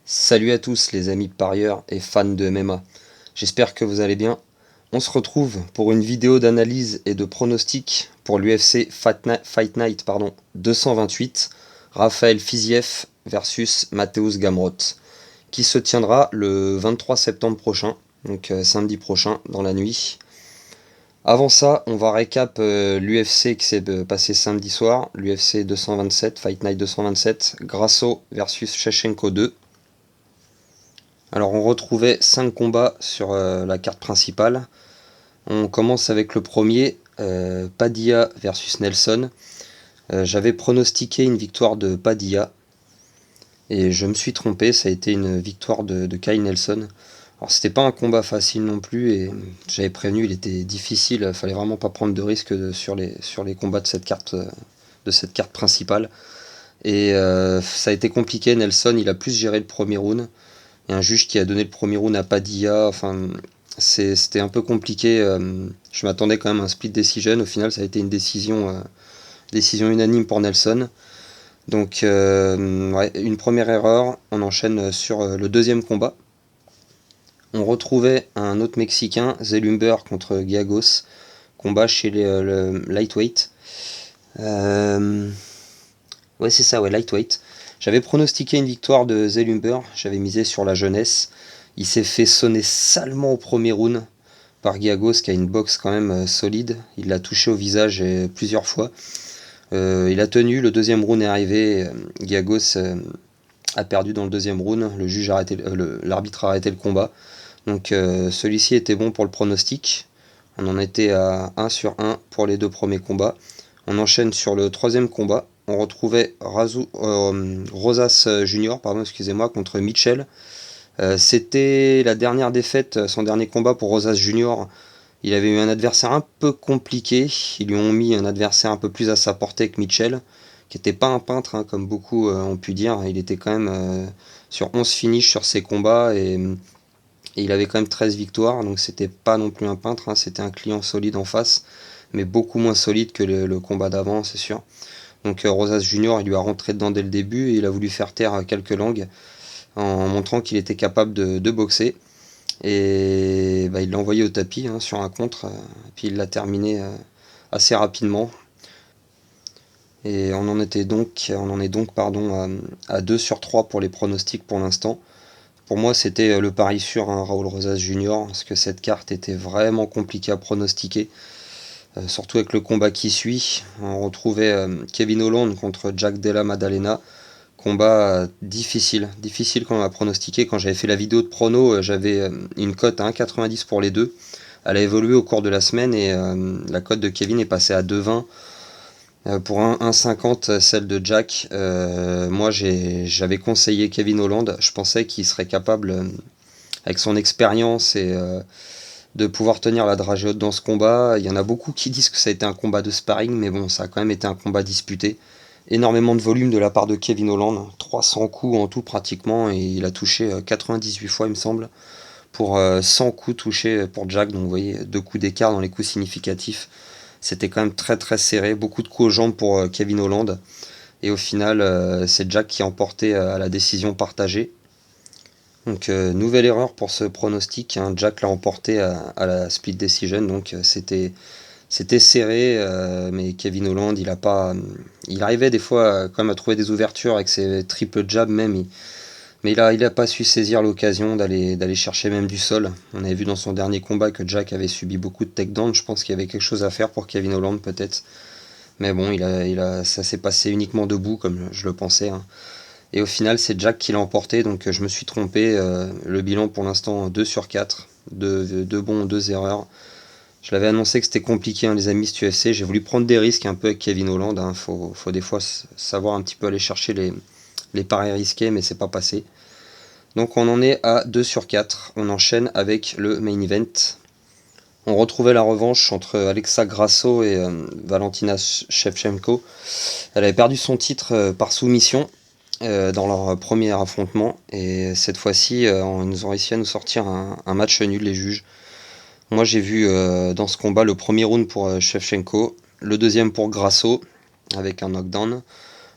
Salut à tous les amis parieurs et fans de MMA. J'espère que vous allez bien. On se retrouve pour une vidéo d'analyse et de pronostic pour l'UFC Fight Night 228, Raphaël Fiziev versus Mateusz Gamrot, qui se tiendra le 23 septembre prochain, donc samedi prochain dans la nuit. Avant ça, on va récap l'UFC qui s'est passé samedi soir, l'UFC 227, Fight Night 227, Grasso versus Shevchenko 2. Alors on retrouvait 5 combats sur la carte principale. On commence avec le premier, Padilla versus Nelson. J'avais pronostiqué une victoire de Padilla et je me suis trompé, ça a été une victoire de Kyle Nelson. Alors c'était pas un combat facile non plus et j'avais prévenu, il était difficile, il fallait vraiment pas prendre de risques sur les combats de cette carte principale. Et ça a été compliqué, Nelson il a plus géré le premier round. Il y a un juge qui a donné le premier round à Padilla, enfin c'était un peu compliqué. Je m'attendais quand même à un split decision, au final ça a été une décision unanime pour Nelson. Donc ouais, une première erreur, on enchaîne sur le deuxième combat. On retrouvait un autre Mexicain, Zellumber contre Giagos, combat chez le lightweight. Ouais c'est ça, ouais, lightweight. J'avais pronostiqué une victoire de Zellumber, j'avais misé sur la jeunesse. Il s'est fait sonner salement au premier round par Giagos qui a une boxe quand même solide. Il l'a touché au visage plusieurs fois. Il a tenu, le deuxième round est arrivé. Giagos a perdu dans le deuxième round. L'arbitre a arrêté le combat. Donc celui-ci était bon pour le pronostic. On en était à 1 sur 1 pour les deux premiers combats. On enchaîne sur le troisième combat. On retrouvait Rosas Junior, contre Mitchell. C'était la dernière défaite, son dernier combat pour Rosas Junior. Il avait eu un adversaire un peu compliqué. Ils lui ont mis un adversaire un peu plus à sa portée que Mitchell, qui n'était pas un peintre, hein, comme beaucoup ont pu dire. Il était quand même sur 11 finishes sur ses combats et il avait quand même 13 victoires. Donc c'était pas non plus un peintre, hein, c'était un client solide en face, mais beaucoup moins solide que le combat d'avant, c'est sûr. Donc Rosas Junior, il lui a rentré dedans dès le début et il a voulu faire taire quelques langues en montrant qu'il était capable de boxer. Et il l'a envoyé au tapis, hein, sur un contre, et puis il l'a terminé assez rapidement. Et on en est donc à 2 sur 3 pour les pronostics pour l'instant. Pour moi, c'était le pari sûr, hein, Raúl Rosas Junior, parce que cette carte était vraiment compliquée à pronostiquer. Surtout avec le combat qui suit. On retrouvait Kevin Holland contre Jack Della Maddalena. Combat difficile quand on a pronostiqué. Quand j'avais fait la vidéo de prono, j'avais une cote à 1,90 pour les deux. Elle a évolué au cours de la semaine et la cote de Kevin est passée à 2,20. Pour 1,50 celle de Jack. Moi j'avais conseillé Kevin Holland. Je pensais qu'il serait capable, avec son expérience et de pouvoir tenir la dragée haute dans ce combat. Il y en a beaucoup qui disent que ça a été un combat de sparring, mais bon, ça a quand même été un combat disputé. Énormément de volume de la part de Kevin Holland, 300 coups en tout pratiquement, et il a touché 98 fois il me semble, pour 100 coups touchés pour Jack, donc vous voyez, 2 coups d'écart dans les coups significatifs. C'était quand même très très serré, beaucoup de coups aux jambes pour Kevin Holland, et au final c'est Jack qui a emporté à la décision partagée. Donc nouvelle erreur pour ce pronostic, hein. Jack l'a emporté à la split decision, donc c'était serré, mais Kevin Holland, il arrivait des fois quand même à trouver des ouvertures avec ses triple jabs même, mais il a pas su saisir l'occasion d'aller chercher même du sol. On avait vu dans son dernier combat que Jack avait subi beaucoup de takedowns. Je pense qu'il y avait quelque chose à faire pour Kevin Holland peut-être, mais bon, ça s'est passé uniquement debout comme je le pensais, hein. Et au final, c'est Jack qui l'a emporté, donc je me suis trompé. Le bilan pour l'instant 2 sur 4, 2 bons, 2 erreurs. Je l'avais annoncé que c'était compliqué, hein, les amis, ce UFC. J'ai voulu prendre des risques un peu avec Kevin Holland, hein. Faut des fois savoir un petit peu aller chercher les paris risqués, mais c'est pas passé. Donc on en est à 2 sur 4. On enchaîne avec le main event. On retrouvait la revanche entre Alexa Grasso et Valentina Shevchenko. Elle avait perdu son titre par soumission dans leur premier affrontement. Et cette fois-ci, ils nous ont réussi à nous sortir un match nul, les juges. Moi j'ai vu dans ce combat le premier round pour Shevchenko, le deuxième pour Grasso avec un knockdown,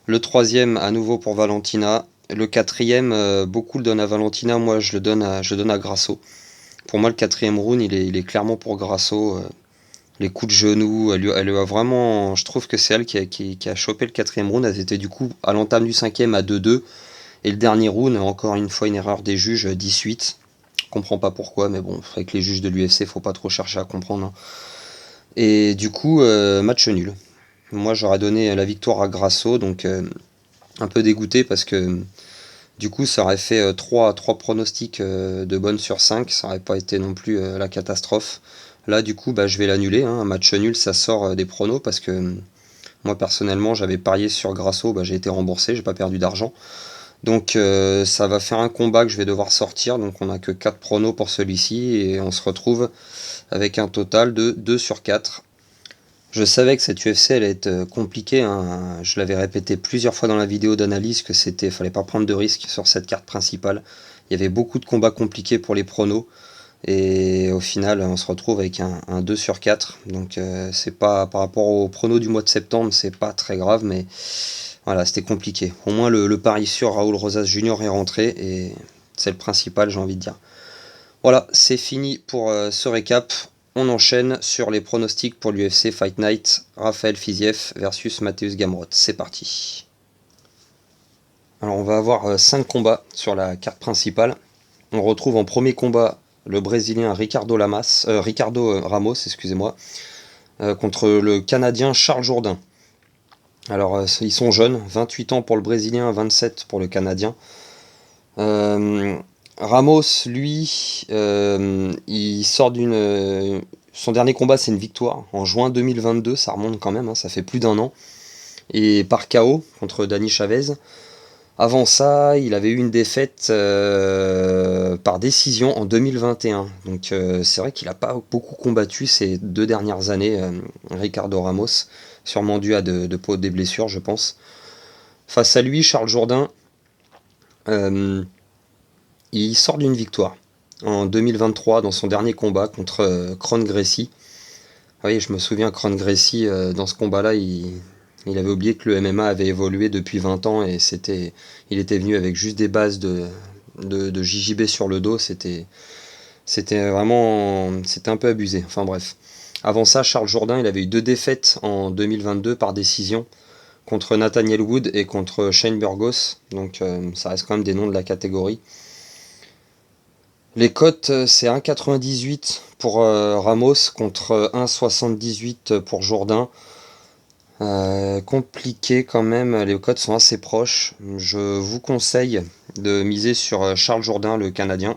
le troisième à nouveau pour Valentina Le quatrième, beaucoup le donnent à Valentina, moi je le donne à Grasso. Pour moi, le quatrième round, il est clairement pour Grasso. Les coups de genou, elle lui a vraiment. Je trouve que c'est elle qui a chopé le quatrième round. Elles étaient du coup à l'entame du cinquième à 2-2. Et le dernier round, encore une fois, une erreur des juges, 18. Je comprends pas pourquoi, mais bon, avec les juges de l'UFC, faut pas trop chercher à comprendre, hein. Et du coup, match nul. Moi, j'aurais donné la victoire à Grasso, donc un peu dégoûté parce que du coup, ça aurait fait 3 pronostics de bonnes sur 5. Ça aurait pas été non plus la catastrophe. Là, du coup, bah, je vais l'annuler, hein. Un match nul, ça sort des pronos parce que moi, personnellement, j'avais parié sur Grasso. Bah, j'ai été remboursé, j'ai pas perdu d'argent. Donc, ça va faire un combat que je vais devoir sortir. Donc, on n'a que 4 pronos pour celui-ci. Et on se retrouve avec un total de 2 sur 4. Je savais que cette UFC allait être compliquée, hein. Je l'avais répété plusieurs fois dans la vidéo d'analyse que fallait pas prendre de risques sur cette carte principale. Il y avait beaucoup de combats compliqués pour les pronos. Et au final, on se retrouve avec un 2 sur 4. Donc c'est pas par rapport au prono du mois de septembre, c'est pas très grave, mais voilà, c'était compliqué. Au moins le pari sur Raoul Rosas Junior est rentré et c'est le principal, j'ai envie de dire. Voilà, c'est fini pour ce récap. On enchaîne sur les pronostics pour l'UFC Fight Night. Raphaël Fiziev versus Mateusz Gamrot. C'est parti. Alors on va avoir 5 combats sur la carte principale. On retrouve en premier combat le Brésilien Ricardo Ramos, excusez-moi, contre le Canadien Charles Jourdain. Alors ils sont jeunes, 28 ans pour le Brésilien, 27 pour le Canadien. Ramos, lui, il sort son dernier combat, c'est une victoire en juin 2022, ça remonte quand même, hein, ça fait plus d'un an. Et par KO contre Dani Chavez. Avant ça, il avait eu une défaite par décision en 2021. Donc c'est vrai qu'il n'a pas beaucoup combattu ces 2 dernières années, Ricardo Ramos, sûrement dû à des blessures, je pense. Face à lui, Charles Jourdain, euh, il sort d'une victoire en 2023 dans son dernier combat contre Kron Gracie. Oui, je me souviens, Kron Gracie, dans ce combat-là, il avait oublié que le MMA avait évolué depuis 20 ans et il était venu avec juste des bases de JJB sur le dos. C'était vraiment, c'était un peu abusé. Enfin bref. Avant ça, Charles Jourdain, il avait eu 2 défaites en 2022 par décision contre Nathaniel Wood et contre Shane Burgos. Donc ça reste quand même des noms de la catégorie. Les cotes, c'est 1,98 pour Ramos contre 1,78 pour Jourdain. Compliqué quand même, les cotes sont assez proches. Je vous conseille de miser sur Charles Jourdain, le Canadien.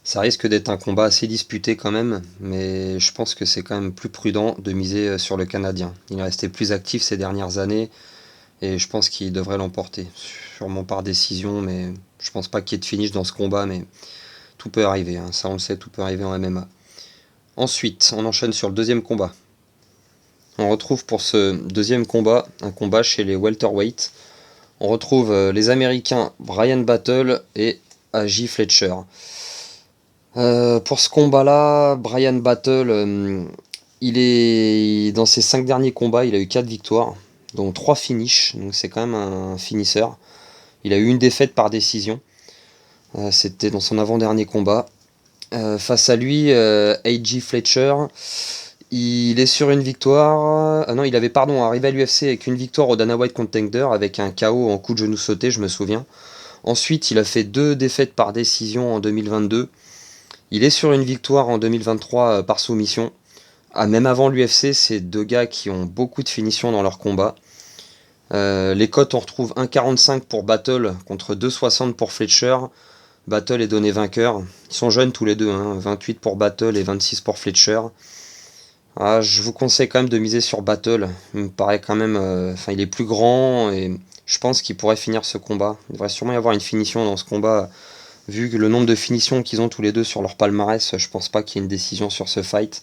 Ça risque d'être un combat assez disputé quand même, mais je pense que c'est quand même plus prudent de miser sur le Canadien. Il est resté plus actif ces dernières années et je pense qu'il devrait l'emporter. Sûrement par décision, mais je pense pas qu'il y ait de finish dans ce combat, mais tout peut arriver, hein. Ça on le sait, tout peut arriver en MMA. Ensuite, on enchaîne sur le deuxième combat. On retrouve pour ce deuxième combat, un combat chez les welterweight. On retrouve les Américains Brian Battle et Agi Fletcher. Pour ce combat-là, Brian Battle, dans ses 5 derniers combats, il a eu 4 victoires, dont 3 finishes, donc c'est quand même un finisseur. Il a eu une défaite par décision. C'était dans son avant-dernier combat. Face à lui, A.J. Fletcher, il est sur une victoire. Ah non, il avait arrivé à l'UFC avec une victoire au Dana White Contender avec un KO en coup de genou sauté, je me souviens. Ensuite, il a fait 2 défaites par décision en 2022. Il est sur une victoire en 2023 par soumission. Ah, même avant l'UFC, c'est 2 gars qui ont beaucoup de finitions dans leur combat. Les cotes, on retrouve 1,45 pour Battle contre 2,60 pour Fletcher. Battle est donné vainqueur. Ils sont jeunes tous les deux, hein. 28 pour Battle et 26 pour Fletcher. Ah, je vous conseille quand même de miser sur Battle. Il me paraît quand même. Il est plus grand et je pense qu'il pourrait finir ce combat. Il devrait sûrement y avoir une finition dans ce combat. Vu que le nombre de finitions qu'ils ont tous les deux sur leur palmarès, je pense pas qu'il y ait une décision sur ce fight.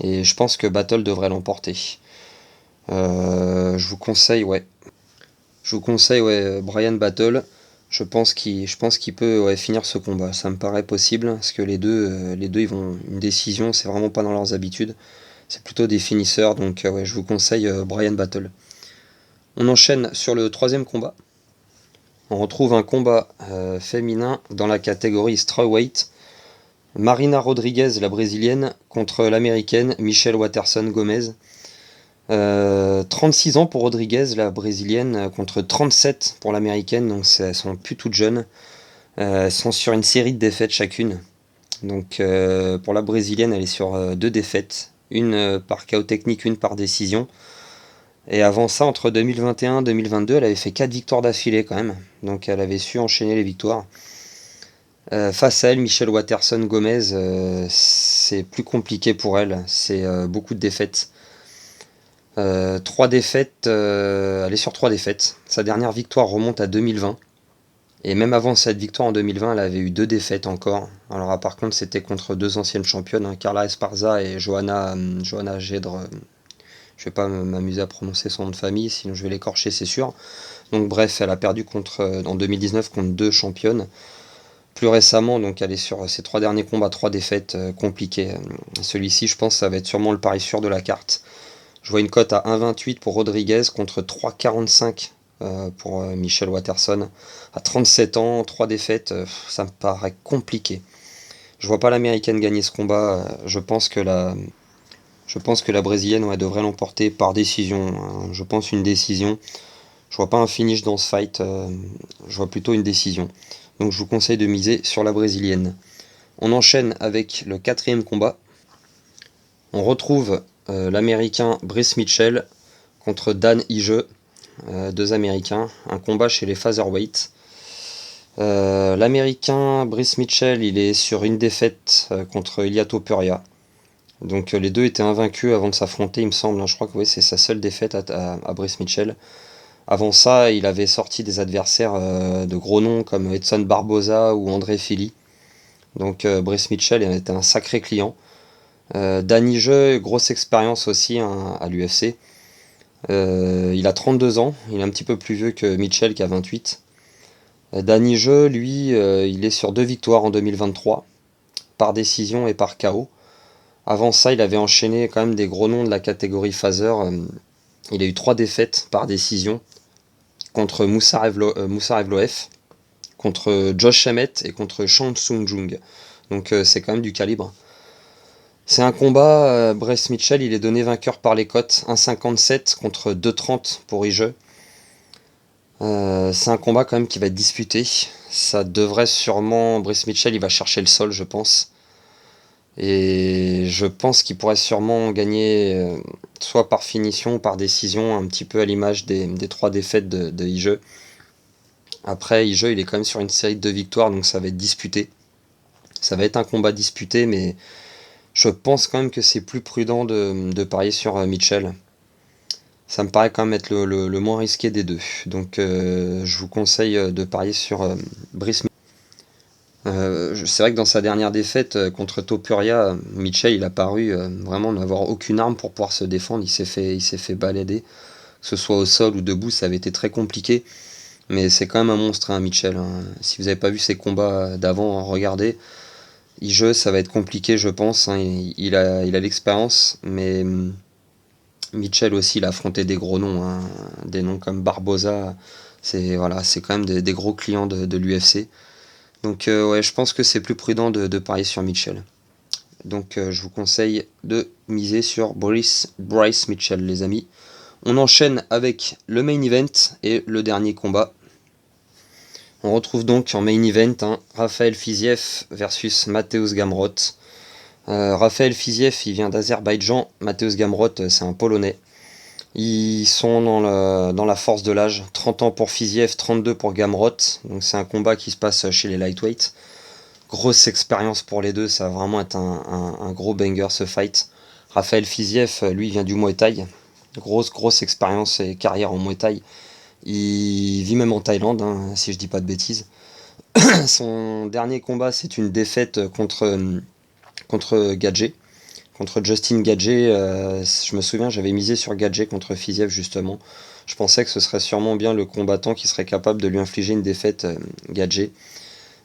Et je pense que Battle devrait l'emporter. Je vous conseille, ouais. Je vous conseille, ouais, Brian Battle. Je pense qu'il peut, ouais, finir ce combat. Ça me paraît possible, parce que les deux, ils vont une décision, c'est vraiment pas dans leurs habitudes. C'est plutôt des finisseurs, donc ouais, je vous conseille Brian Battle. On enchaîne sur le troisième combat. On retrouve un combat féminin dans la catégorie strawweight. Marina Rodriguez, la brésilienne, contre l'américaine Michelle Waterson Gomez. 36 ans pour Rodriguez, la brésilienne, contre 37 pour l'américaine, donc elles sont plus toutes jeunes. Elles sont sur une série de défaites chacune. Donc pour la brésilienne, elle est sur 2 défaites, une par KO technique, une par décision. Et avant ça, entre 2021 et 2022, elle avait fait 4 victoires d'affilée quand même. Donc elle avait su enchaîner les victoires. Face à elle, Michelle Waterson Gomez, c'est plus compliqué pour elle. C'est beaucoup de défaites. 3 défaites, elle est sur 3 défaites. Sa dernière victoire remonte à 2020. Et même avant cette victoire en 2020, elle avait eu 2 défaites encore. Alors par contre, c'était contre 2 anciennes championnes, hein, Carla Esparza et Johanna Gedre. Je vais pas m'amuser à prononcer son nom de famille, sinon je vais l'écorcher, c'est sûr. Donc bref, elle a perdu en 2019 contre 2 championnes. Plus récemment, donc elle est sur ses 3 derniers combats, 3 défaites compliquées. Celui-ci, je pense, ça va être sûrement le pari sûr de la carte. Je vois une cote à 1,28 pour Rodriguez contre 3,45 pour Michelle Waterson. À 37 ans, 3 défaites, ça me paraît compliqué. Je vois pas l'américaine gagner ce combat. Je pense que la brésilienne, ouais, devrait l'emporter par décision. Je pense une décision. Je vois pas un finish dans ce fight. Je vois plutôt une décision. Donc je vous conseille de miser sur la brésilienne. On enchaîne avec le 4e combat. On retrouve l'américain Brice Mitchell contre Dan Ige, 2 américains. Un combat chez les featherweight. L'américain Brice Mitchell, il est sur une défaite contre Ilia Topuria. Donc les deux étaient invaincus avant de s'affronter, il me semble. Je crois que oui, c'est sa seule défaite à Brice Mitchell. Avant ça, il avait sorti des adversaires de gros noms comme Edson Barboza ou André Fili. Donc Brice Mitchell était un sacré client. Danny Jeu, grosse expérience aussi, hein, à l'UFC. Il a 32 ans, il est un petit peu plus vieux que Mitchell qui a 28. Danny Jeu, lui, il est sur 2 victoires en 2023, par décision et par KO. Avant ça, il avait enchaîné quand même des gros noms de la catégorie Phaser. Il a eu 3 défaites par décision contre Moussa Evloef, contre Josh Emmett et contre Shang Tsung Jung. Donc c'est quand même du calibre. C'est un combat, Bryce Mitchell, il est donné vainqueur par les cotes, 1,57 contre 2,30 pour Ige. C'est un combat quand même qui va être disputé. Ça devrait sûrement... Bryce Mitchell, il va chercher le sol, je pense. Et je pense qu'il pourrait sûrement gagner soit par finition ou par décision, un petit peu à l'image des 3 défaites de Ige. Après, Ige, il est quand même sur une série de 2 victoires, donc ça va être disputé. Ça va être un combat disputé, mais je pense quand même que c'est plus prudent de parier sur Mitchell. Ça me paraît quand même être le moins risqué des deux. Donc je vous conseille de parier sur Brice. C'est vrai que dans sa dernière défaite contre Topuria, Mitchell il a paru vraiment n'avoir aucune arme pour pouvoir se défendre. Il s'est fait balader, que ce soit au sol ou debout, ça avait été très compliqué. Mais c'est quand même un monstre, hein, Mitchell, hein. Si vous n'avez pas vu ses combats d'avant, regardez. Ça va être compliqué, je pense, hein. Il a l'expérience, mais Mitchell aussi, il a affronté des gros noms, hein. Des noms comme Barboza. C'est quand même des gros clients de l'UFC. Donc ouais, je pense que c'est plus prudent de parier sur Mitchell. Donc je vous conseille de miser sur Bryce Mitchell, les amis. On enchaîne avec le main event et le dernier combat. On retrouve donc en main event, hein, Raphaël Fiziev versus Mateusz Gamrot. Raphaël Fiziev, il vient d'Azerbaïdjan. Mateusz Gamrot, c'est un Polonais. Ils sont dans la force de l'âge. 30 ans pour Fiziev, 32 pour Gamrot. Donc c'est un combat qui se passe chez les lightweights. Grosse expérience pour les deux, ça va vraiment être un gros banger ce fight. Raphaël Fiziev, lui, vient du Muay Thai. Grosse expérience et carrière en Muay Thai. Il vit même en Thaïlande, hein, si je dis pas de bêtises. Son dernier combat, c'est une défaite contre Gadget. Contre Justin Gadget, je me souviens, j'avais misé sur Gadget contre Fiziev justement. Je pensais que ce serait sûrement bien le combattant qui serait capable de lui infliger une défaite, Gadget.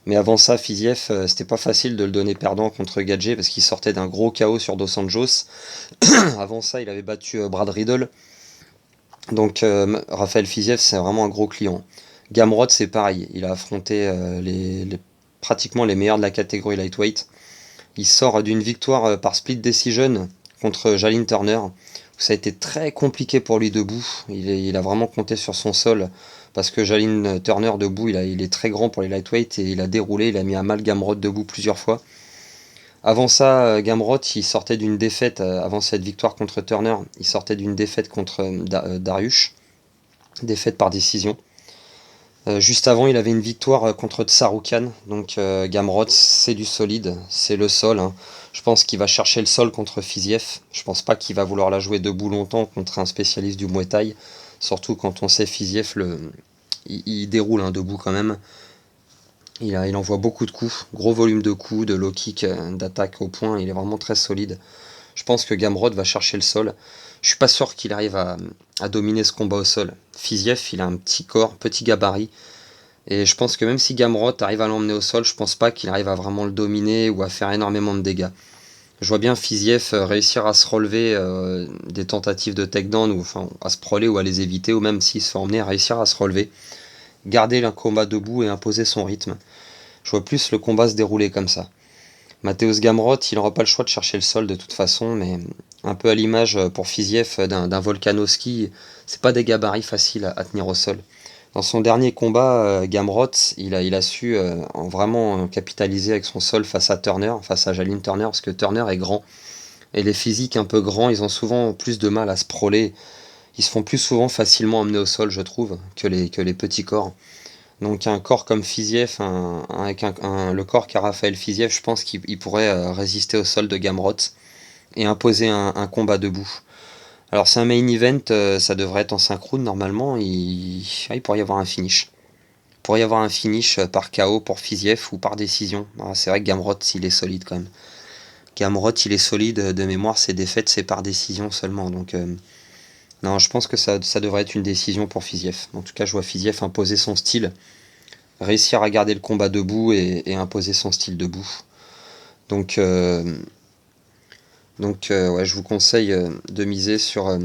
Mais avant ça, Fiziev, c'était pas facile de le donner perdant contre Gadget parce qu'il sortait d'un gros KO sur Dos Anjos. Avant ça, il avait battu Brad Riddle. Donc Raphaël Fiziev, c'est vraiment un gros client. Gamrot, c'est pareil, il a affronté pratiquement les meilleurs de la catégorie lightweight. Il sort d'une victoire par split decision contre Jalin Turner. Ça a été très compliqué pour lui debout. Il a vraiment compté sur son sol parce que Jalin Turner debout, il est très grand pour les lightweight et il a déroulé, il a mis à mal Gamrot debout plusieurs fois. Avant ça, Gamrot, il sortait d'une défaite, avant cette victoire contre Turner, il sortait d'une défaite contre Dariush, défaite par décision. Juste avant, il avait une victoire contre Tsarukyan, donc Gamrot, c'est du solide, c'est le sol. Hein. Je pense qu'il va chercher le sol contre Fiziev. Je pense pas qu'il va vouloir la jouer debout longtemps contre un spécialiste du Muay Thai, surtout quand on sait Fiziev, il déroule debout quand même. Il envoie beaucoup de coups, gros volume de coups, de low kick, d'attaque au point, il est vraiment très solide. Je pense que Gamrot va chercher le sol. Je suis pas sûr qu'il arrive à dominer ce combat au sol. Fiziev, il a un petit corps, petit gabarit. Et je pense que même si Gamrot arrive à l'emmener au sol, je pense pas qu'il arrive à vraiment le dominer ou à faire énormément de dégâts. Je vois bien Fiziev réussir à se relever des tentatives de takedown, ou enfin à se proler ou à les éviter, ou même s'il se fait emmener, à réussir à se relever, garder le combat debout et imposer son rythme. Je vois plus le combat se dérouler comme ça. Mateusz Gamrot, il n'aura pas le choix de chercher le sol de toute façon, mais un peu à l'image pour Fiziev d'un Volkanovski, c'est pas des gabarits faciles à tenir au sol. Dans son dernier combat, Gamrot, il a su vraiment capitaliser avec son sol face à Turner, face à Jalin Turner, parce que Turner est grand. Et les physiques un peu grands, ils ont souvent plus de mal à se proler. Ils se font plus souvent facilement emmener au sol, je trouve, que les petits corps. Donc un corps comme Fiziev, avec le corps qu'a Raphaël Fiziev, je pense qu'il pourrait résister au sol de Gamrot et imposer un combat debout. Alors c'est un main event, ça devrait être en synchrone normalement, il pourrait y avoir un finish. Il pourrait y avoir un finish par KO pour Fiziev ou par décision. Alors, c'est vrai que Gamrot, il est solide quand même. Gamrot, il est solide, de mémoire, ses défaites, c'est par décision seulement. Donc non, je pense que ça devrait être une décision pour Fiziev. En tout cas, je vois Fiziev imposer son style, réussir à garder le combat debout et imposer son style debout. Donc, ouais, je vous conseille de miser sur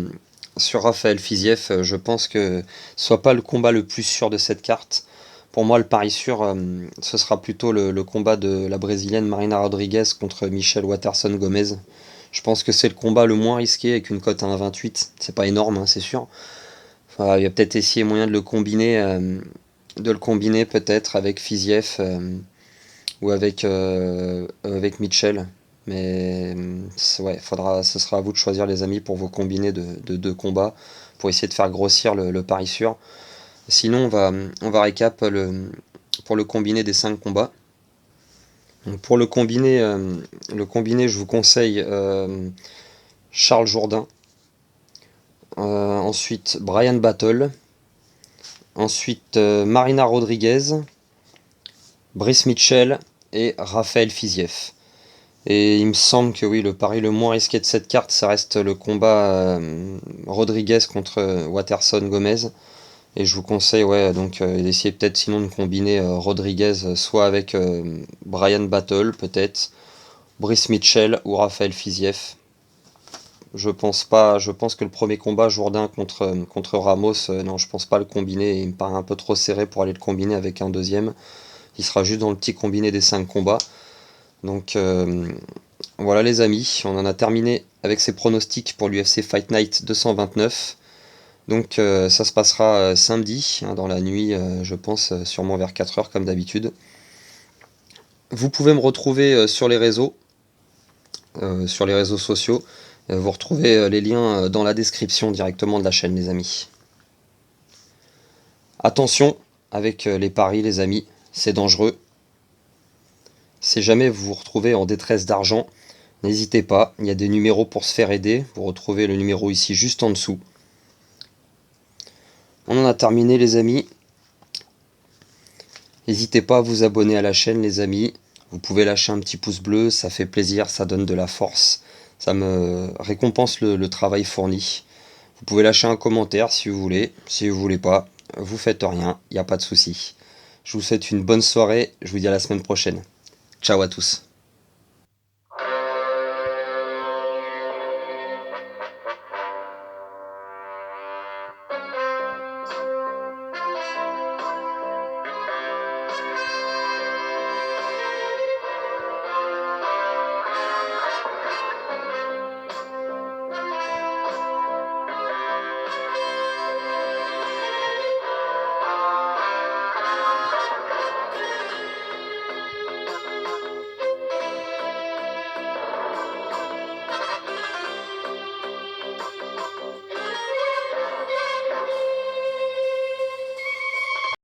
Raphaël Fiziev. Je pense que ce soit pas le combat le plus sûr de cette carte. Pour moi, le pari sûr, ce sera plutôt le combat de la brésilienne Marina Rodriguez contre Michelle Waterson Gomez. Je pense que c'est le combat le moins risqué avec une cote à 1,28. C'est pas énorme, hein, c'est sûr. Enfin, il y a peut-être essayé moyen de le combiner peut-être avec Fiziev ou avec Mitchell. Mais ouais, ce sera à vous de choisir les amis pour vos combinés de deux combats, pour essayer de faire grossir le pari sûr. Sinon, on va récap pour le combiné des 5 combats. Donc pour le combiné, je vous conseille Charles Jourdain. Ensuite, Brian Battle. Ensuite, Marina Rodriguez, Brice Mitchell et Raphaël Fiziev. Et il me semble que oui, le pari le moins risqué de cette carte, ça reste le combat Rodriguez contre Waterson Gomez. Et je vous conseille d'essayer peut-être sinon de combiner Rodriguez soit avec Brian Battle peut-être, Brice Mitchell ou Raphaël Fiziev. Je pense que le premier combat Jourdain contre Ramos, non, je pense pas le combiner. Il me paraît un peu trop serré pour aller le combiner avec un deuxième. Il sera juste dans le petit combiné des 5 combats. Donc voilà les amis, on en a terminé avec ces pronostics pour l'UFC Fight Night 229. Donc ça se passera samedi, dans la nuit, je pense, sûrement vers 4h comme d'habitude. Vous pouvez me retrouver sur les réseaux sociaux. Vous retrouvez les liens dans la description directement de la chaîne les amis. Attention avec les paris les amis, c'est dangereux. Si jamais vous vous retrouvez en détresse d'argent, n'hésitez pas, il y a des numéros pour se faire aider. Vous retrouvez le numéro ici juste en dessous. On en a terminé les amis. N'hésitez pas à vous abonner à la chaîne les amis. Vous pouvez lâcher un petit pouce bleu, ça fait plaisir, ça donne de la force. Ça me récompense le travail fourni. Vous pouvez lâcher un commentaire si vous voulez. Si vous voulez pas, vous faites rien, il n'y a pas de souci. Je vous souhaite une bonne soirée, je vous dis à la semaine prochaine. Ciao à tous.